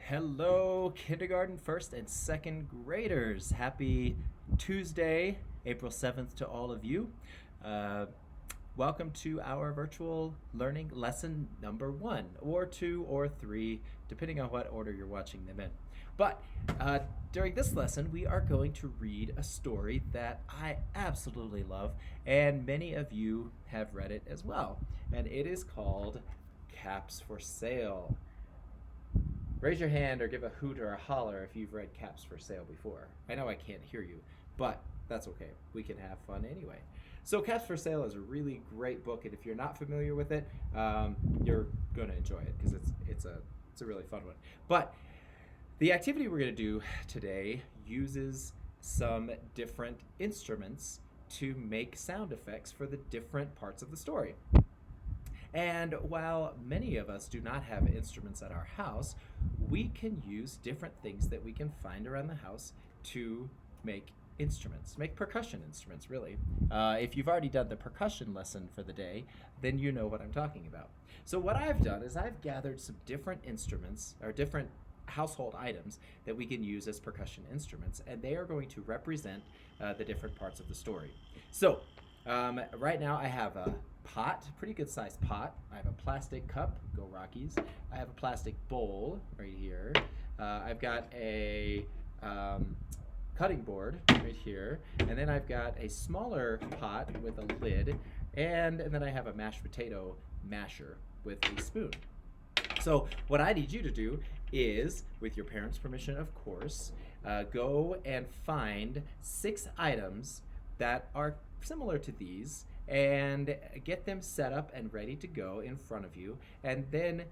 Hello, kindergarten, first and second graders. Happy Tuesday, April 7th to all of you. Uh, Welcome to our virtual learning lesson number one, or two, or three, depending on what order you're watching them in. But during this lesson, we are going to read a story that I absolutely love, and many of you have read it as well. And it is called Caps for Sale. Raise your hand or give a hoot or a holler if you've read Caps for Sale before. I know I can't hear you, but that's okay. We can have fun anyway. So Caps for Sale is a really great book, and if you're not familiar with it, you're going to enjoy it because it's a really fun one. But the activity we're going to do today uses some different instruments to make sound effects for the different parts of the story. And while many of us do not have instruments at our house, we can use different things that we can find around the house to make instruments, make percussion instruments, really. If you've already done the percussion lesson for the day, then you know what I'm talking about. So what I've done is I've gathered some different instruments, or different household items that we can use as percussion instruments, and they are going to represent the different parts of the story. So right now I have a pot, pretty good sized pot. I have a plastic cup, go Rockies. I have a plastic bowl right here. I've got a cutting board right here, and then I've got a smaller pot with a lid, and then I have a mashed potato masher with a spoon. So what I need you to do is, with your parents' permission of course, go and find 6 items that are similar to these and get them set up and ready to go in front of you, and then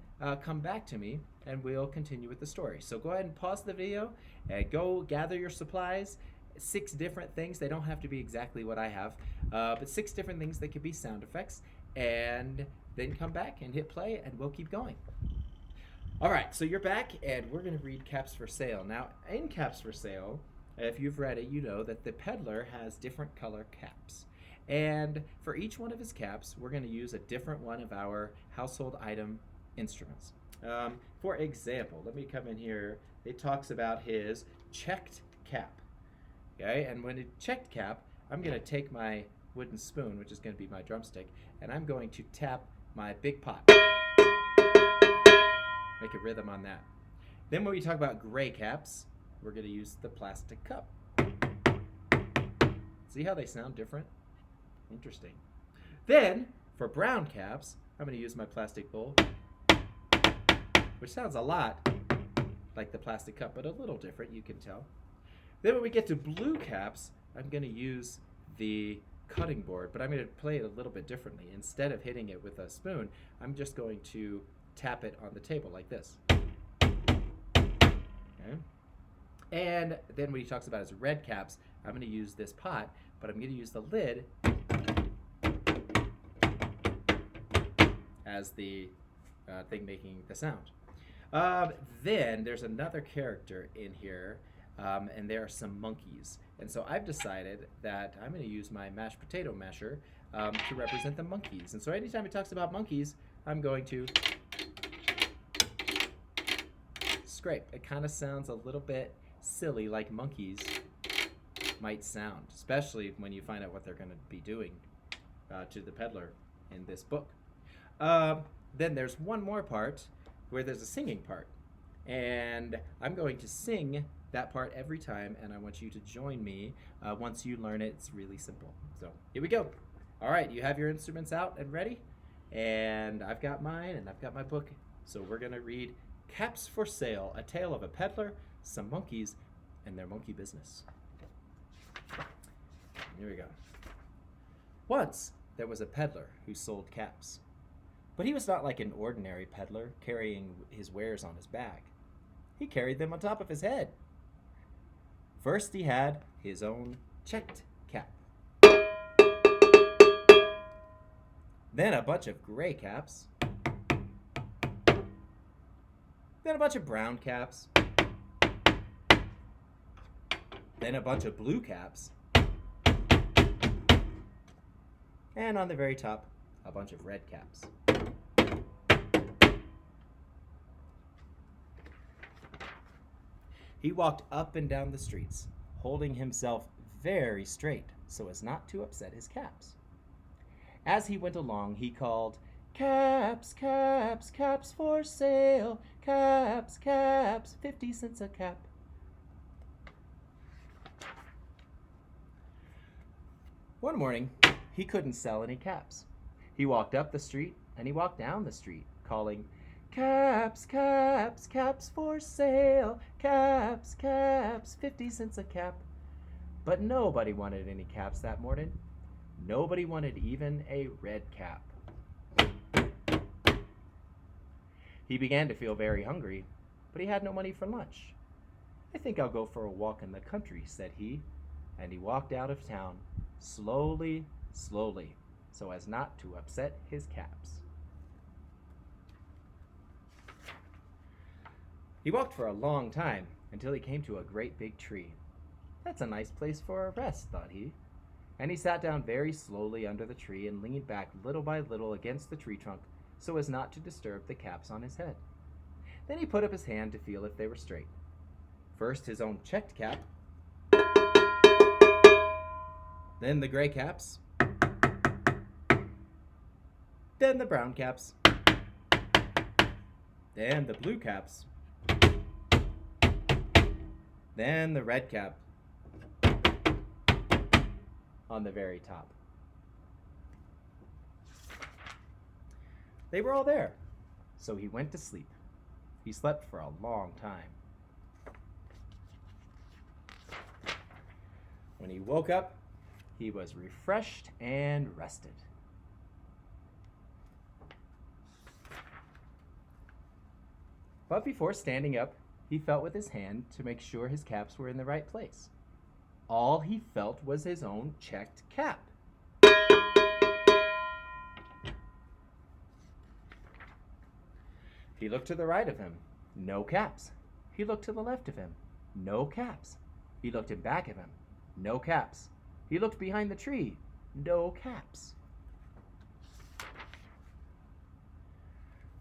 come back to me and we'll continue with the story. So go ahead and pause the video and go gather your supplies. 6 different things. They don't have to be exactly what I have, but 6 different things that could be sound effects, and then come back and hit play and we'll keep going. All right, so you're back and we're going to read Caps for Sale. Now, in Caps for Sale, if you've read it, you know that the peddler has different color caps. And for each one of his caps, we're going to use a different one of our household item instruments. For example, let me come in here. It talks about his checked cap. Okay, and when it checked cap, I'm going to take my wooden spoon, which is going to be my drumstick, and I'm going to tap my big pot. Make a rhythm on that. Then when we talk about gray caps, we're going to use the plastic cup. See how they sound different? Interesting. Then, for brown caps, I'm going to use my plastic bowl, which sounds a lot like the plastic cup, but a little different, you can tell. Then when we get to blue caps, I'm going to use the cutting board, but I'm going to play it a little bit differently. Instead of hitting it with a spoon, I'm just going to tap it on the table like this. Okay. And then when he talks about his red caps, I'm going to use this pot, but I'm going to use the lid as the thing making the sound. Then there's another character in here, and there are some monkeys. And so I've decided that I'm going to use my mashed potato masher to represent the monkeys. And so anytime he talks about monkeys, I'm going to scrape. It kind of sounds a little bit silly, like monkeys might sound, especially when you find out what they're going to be doing to the peddler in this book. Then there's one more part where there's a singing part, and I'm going to sing that part every time, and I want you to join me once you learn it. It's really simple. So here we go. All right, you have your instruments out and ready, and I've got mine and I've got my book. So we're going to read Caps for Sale, a tale of a peddler, some monkeys, and their monkey business. Here we go. Once there was a peddler who sold caps. But he was not like an ordinary peddler carrying his wares on his back. He carried them on top of his head. First he had his own checked cap. Then a bunch of gray caps. Then a bunch of brown caps. Then a bunch of blue caps. And on the very top, a bunch of red caps. He walked up and down the streets, holding himself very straight so as not to upset his caps. As he went along, he called, "Caps, caps, caps for sale, caps, caps, 50 cents a cap." One morning, he couldn't sell any caps. He walked up the street and he walked down the street, calling, "Caps, caps, caps for sale, caps, caps, 50 cents a cap." But nobody wanted any caps that morning. Nobody wanted even a red cap. He began to feel very hungry, but he had no money for lunch. "I think I'll go for a walk in the country," said he, and he walked out of town, slowly, slowly, so as not to upset his caps. He walked for a long time until he came to a great big tree. "That's a nice place for a rest," thought he, and he sat down very slowly under the tree and leaned back little by little against the tree trunk so as not to disturb the caps on his head. Then he put up his hand to feel if they were straight. First his own checked cap, then the gray caps, then the brown caps, then the blue caps, then the red cap on the very top. They were all there, so he went to sleep. He slept for a long time. When he woke up, he was refreshed and rested. But before standing up, he felt with his hand to make sure his caps were in the right place. All he felt was his own checked cap. He looked to the right of him, no caps. He looked to the left of him, no caps. He looked in back of him, no caps. He looked behind the tree, no caps.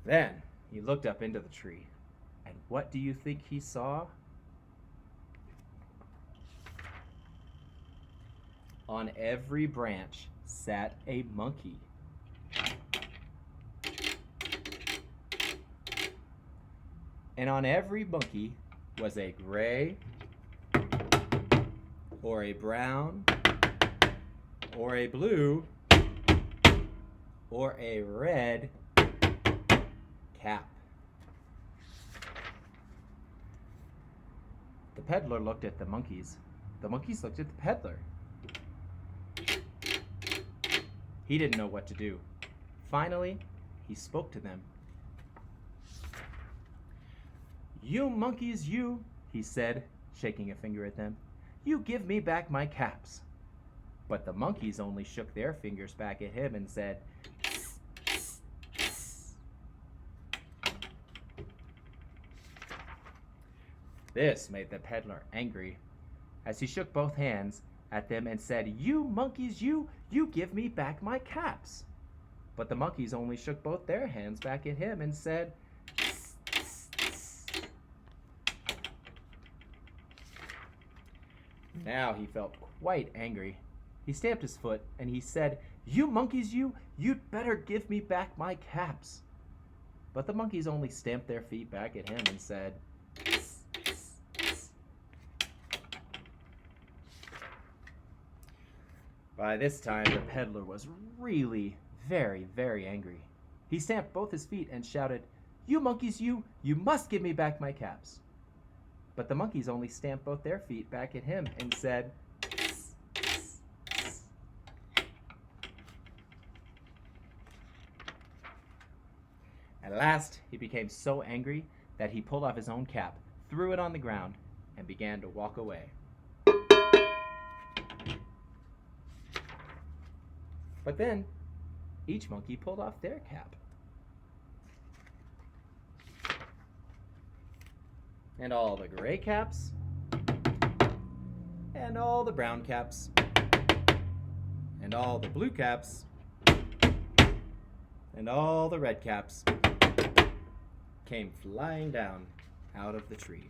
Then he looked up into the tree, and what do you think he saw? On every branch sat a monkey. And on every monkey was a gray, or a brown, or a blue, or a red cap. The peddler looked at the monkeys. The monkeys looked at the peddler. He didn't know what to do. Finally, he spoke to them. "You monkeys, you," he said, shaking a finger at them, "you give me back my caps." But the monkeys only shook their fingers back at him and said, "Tss, tss, tss." This made the peddler angry, as he shook both hands at them and said, "You monkeys, you give me back my caps." But the monkeys only shook both their hands back at him and said, "Tss, tss, tss." Now he felt quite angry. He stamped his foot and he said, "You monkeys, you'd better give me back my caps." But the monkeys only stamped their feet back at him and said, "Tss, tss, tss." By this time, the peddler was really very, very angry. He stamped both his feet and shouted, "You monkeys, you must give me back my caps." But the monkeys only stamped both their feet back at him and said, "Tss, tss, tss." At last, he became so angry that he pulled off his own cap, threw it on the ground, and began to walk away. But then, each monkey pulled off their cap. And all the gray caps, and all the brown caps, and all the blue caps, and all the red caps came flying down out of the tree.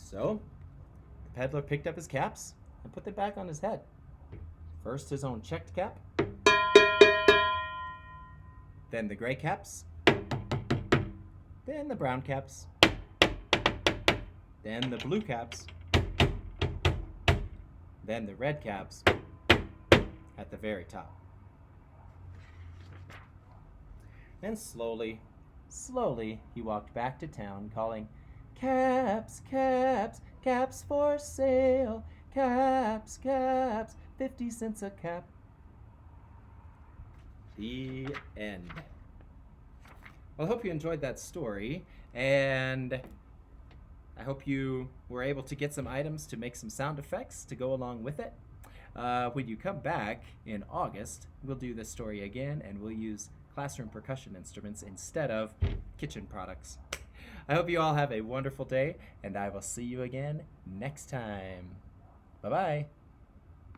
So, the peddler picked up his caps and put them back on his head. First his own checked cap, then the gray caps, then the brown caps, then the blue caps, then the red caps at the very top. Then slowly, he walked back to town calling, "Caps, caps, caps for sale, caps, caps, 50 cents a cap." The end. Well, I hope you enjoyed that story, and I hope you were able to get some items to make some sound effects to go along with it. When you come back in August, we'll do this story again, and we'll use classroom percussion instruments instead of kitchen products. I hope you all have a wonderful day, and I will see you again next time. Bye-bye.